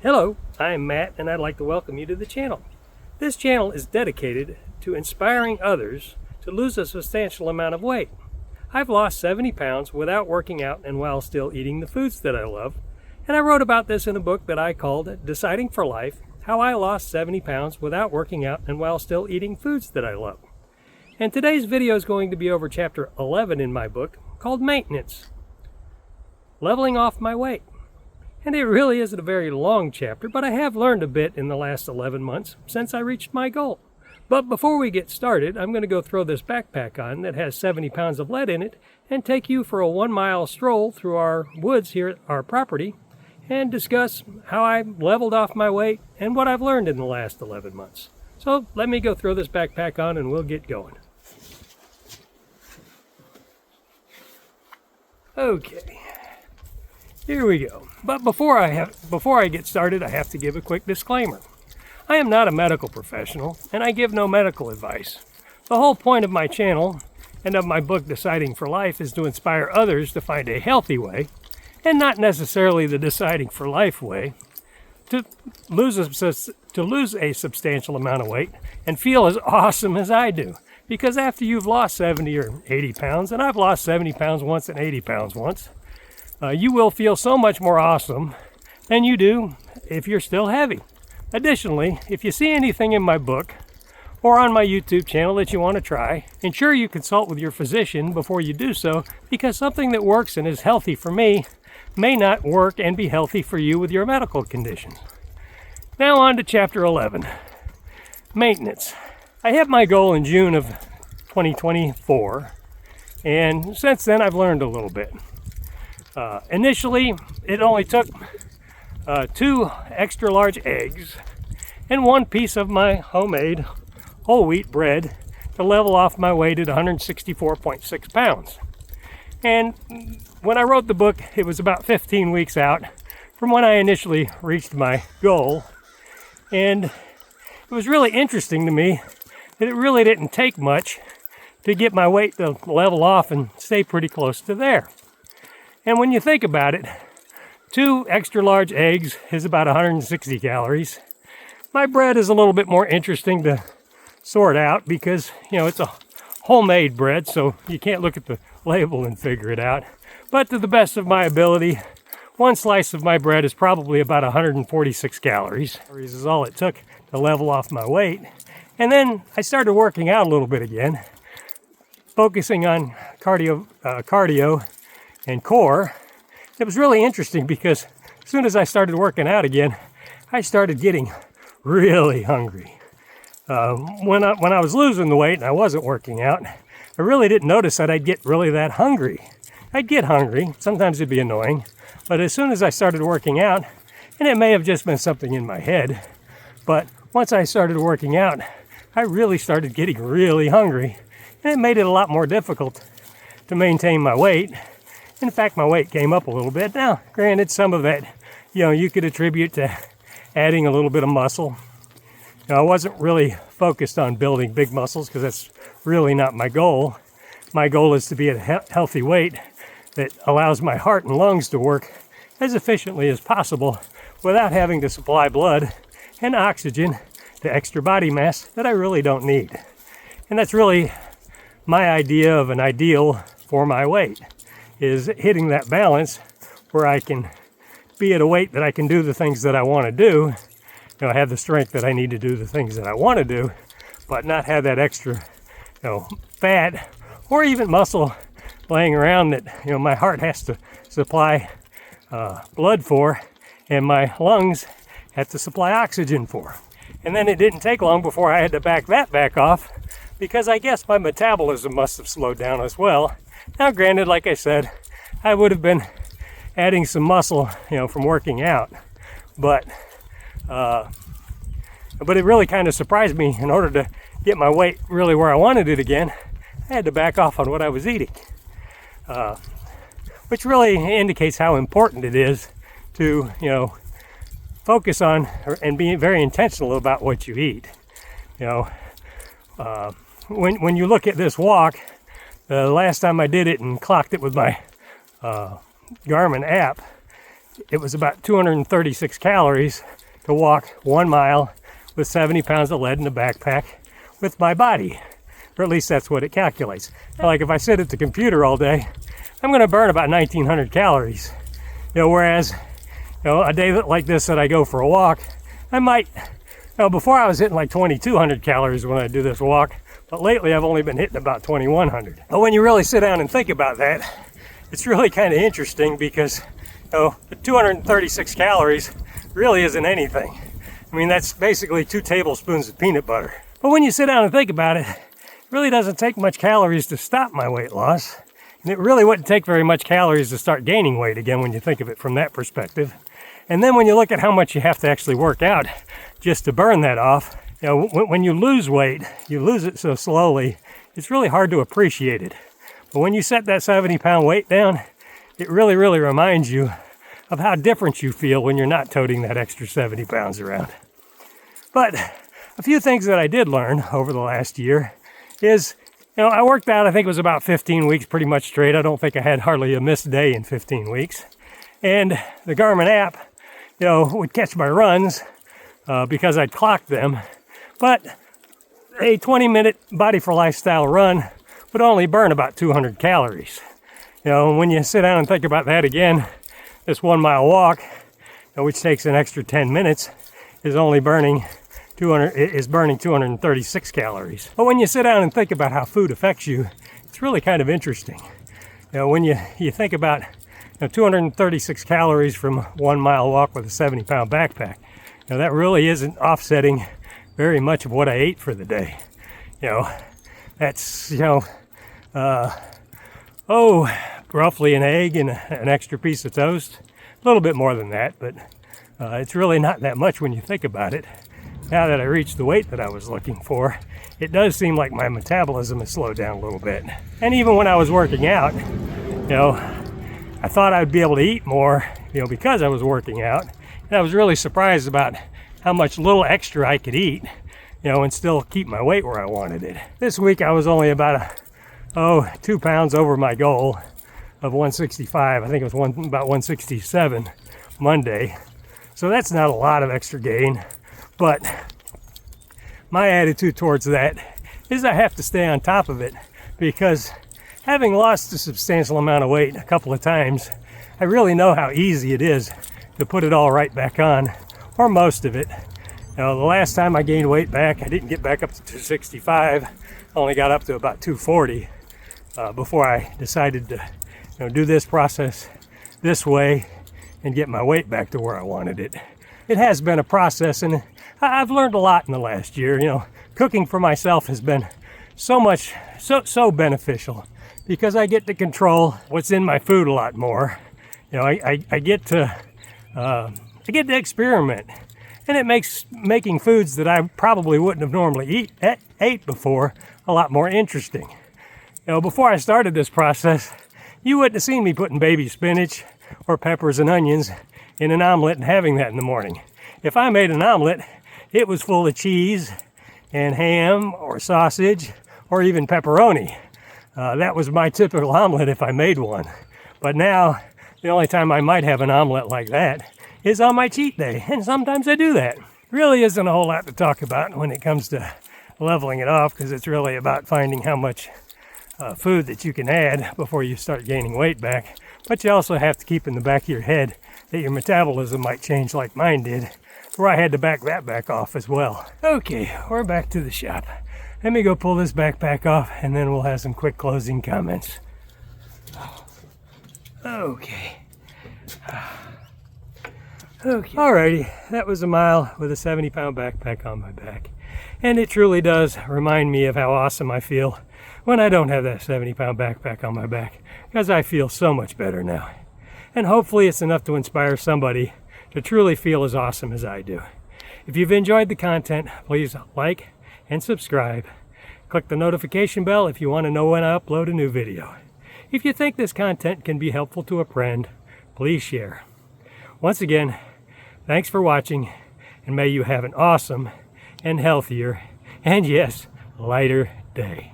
Hello, I'm Matt and I'd like to welcome you to the channel. This channel is dedicated to inspiring others to lose a substantial amount of weight. I've lost 70 pounds without working out and while still eating the foods that I love, and I wrote about this in a book that I called Deciding for Life: How I Lost 70 Pounds Without Working Out and While Still Eating Foods That I Love. And today's video is going to be over chapter 11 in my book called Maintenance: Leveling Off My Weight. And it really isn't a very long chapter, but I have learned a bit in the last 11 months since I reached my goal. But before we get started, I'm going to go throw this backpack on that has 70 pounds of lead in it and take you for a 1-mile stroll through our woods here at our property and discuss how I leveled off my weight and what I've learned in the last 11 months. So let me go throw this backpack on and we'll get going. Okay. Here we go. But before I get started, I have to give a quick disclaimer. I am not a medical professional, and I give no medical advice. The whole point of my channel and of my book Deciding for Life is to inspire others to find a healthy way, and not necessarily the deciding for life way, to lose a substantial amount of weight and feel as awesome as I do. Because after you've lost 70 or 80 pounds, and I've lost 70 pounds once and 80 pounds once, you will feel so much more awesome than you do if you're still heavy. Additionally, if you see anything in my book or on my YouTube channel that you want to try, ensure you consult with your physician before you do so, because something that works and is healthy for me may not work and be healthy for you with your medical conditions. Now on to chapter 11, maintenance. I hit my goal in June of 2024, and since then I've learned a little bit. Initially, it only took 2 extra large eggs and 1 piece of my homemade whole wheat bread to level off my weight at 164.6 pounds. And when I wrote the book, it was about 15 weeks out from when I initially reached my goal. And it was really interesting to me that it really didn't take much to get my weight to level off and stay pretty close to there. And when you think about it, 2 extra large eggs is about 160 calories. My bread is a little bit more interesting to sort out because, it's a homemade bread, so you can't look at the label and figure it out. But to the best of my ability, 1 slice of my bread is probably about 146 calories. This is all it took to level off my weight. And then I started working out a little bit again, focusing on cardio and core. It was really interesting because as soon as I started working out again, I started getting really hungry. When I was losing the weight and I wasn't working out, I really didn't notice that I'd get really that hungry. I'd get hungry, sometimes it'd be annoying, but as soon as I started working out, and it may have just been something in my head, but once I started working out, I really started getting really hungry, and it made it a lot more difficult to maintain my weight. In fact, my weight came up a little bit. Now, granted, some of it, you could attribute to adding a little bit of muscle. I wasn't really focused on building big muscles because that's really not my goal. My goal is to be at a healthy weight that allows my heart and lungs to work as efficiently as possible without having to supply blood and oxygen to extra body mass that I really don't need. And that's really my idea of an ideal for my weight, is hitting that balance where I can be at a weight that I can do the things that I want to do, have the strength that I need to do the things that I want to do, but not have that extra, fat or even muscle laying around that, my heart has to supply blood for and my lungs have to supply oxygen for. And then it didn't take long before I had to back off because I guess my metabolism must have slowed down as well. Now, granted, like I said, I would have been adding some muscle, from working out, but it really kind of surprised me. In order to get my weight really where I wanted it again, I had to back off on what I was eating, which really indicates how important it is to, focus on and be very intentional about what you eat. When you look at this walk, the last time I did it and clocked it with my Garmin app, it was about 236 calories to walk 1 mile with 70 pounds of lead in a backpack with my body. Or at least that's what it calculates. Like if I sit at the computer all day, I'm going to burn about 1,900 calories. Whereas, a day like this that I go for a walk, I might, before I was hitting like 2,200 calories when I do this walk, but lately I've only been hitting about 2,100. But when you really sit down and think about that, it's really kind of interesting because, the 236 calories really isn't anything. I mean, that's basically 2 tablespoons of peanut butter. But when you sit down and think about it, it really doesn't take much calories to stop my weight loss. And it really wouldn't take very much calories to start gaining weight again when you think of it from that perspective. And then when you look at how much you have to actually work out just to burn that off, when you lose weight, you lose it so slowly, it's really hard to appreciate it. But when you set that 70-pound weight down, it really, really reminds you of how different you feel when you're not toting that extra 70 pounds around. But a few things that I did learn over the last year is, I worked out, I think it was about 15 weeks pretty much straight. I don't think I had hardly a missed day in 15 weeks. And the Garmin app, would catch my runs because I'd clocked them. But a 20-minute Body for Lifestyle run would only burn about 200 calories. When you sit down and think about that again, this 1 mile walk, which takes an extra 10 minutes, is only burning 236 calories. But when you sit down and think about how food affects you, it's really kind of interesting. When you think about 236 calories from 1 mile walk with a 70-pound backpack, that really isn't offsetting very much of what I ate for the day. That's roughly an egg and an extra piece of toast. A little bit more than that, but it's really not that much when you think about it. Now that I reached the weight that I was looking for, it does seem like my metabolism has slowed down a little bit. And even when I was working out, I thought I'd be able to eat more, because I was working out. And I was really surprised about how much little extra I could eat, and still keep my weight where I wanted it. This week I was only about 2 pounds over my goal of 165. I think it was about 167 Monday. So that's not a lot of extra gain. But my attitude towards that is I have to stay on top of it, because having lost a substantial amount of weight a couple of times, I really know how easy it is to put it all right back on, or most of it. The last time I gained weight back, I didn't get back up to 265. I only got up to about 240 before I decided to do this process this way and get my weight back to where I wanted it. It has been a process, and I've learned a lot in the last year. Cooking for myself has been so beneficial, because I get to control what's in my food a lot more. I get to experiment, and it makes making foods that I probably wouldn't have normally ate before a lot more interesting. Before I started this process, you wouldn't have seen me putting baby spinach or peppers and onions in an omelet and having that in the morning. If I made an omelet, it was full of cheese and ham or sausage or even pepperoni. That was my typical omelet if I made one. But now, the only time I might have an omelet like that is on my cheat day, and sometimes I do that. Really isn't a whole lot to talk about when it comes to leveling it off, because it's really about finding how much food that you can add before you start gaining weight back. But you also have to keep in the back of your head that your metabolism might change like mine did, where I had to back that back off as well. Okay, we're back to the shop. Let me go pull this backpack off, and then we'll have some quick closing comments. Okay. Alrighty, that was a mile with a 70-pound backpack on my back. And it truly does remind me of how awesome I feel when I don't have that 70-pound backpack on my back, because I feel so much better now. And hopefully it's enough to inspire somebody to truly feel as awesome as I do. If you've enjoyed the content, please like and subscribe. Click the notification bell if you want to know when I upload a new video. If you think this content can be helpful to a friend, please share. Once again, thanks for watching, and may you have an awesome and healthier, and yes, lighter day.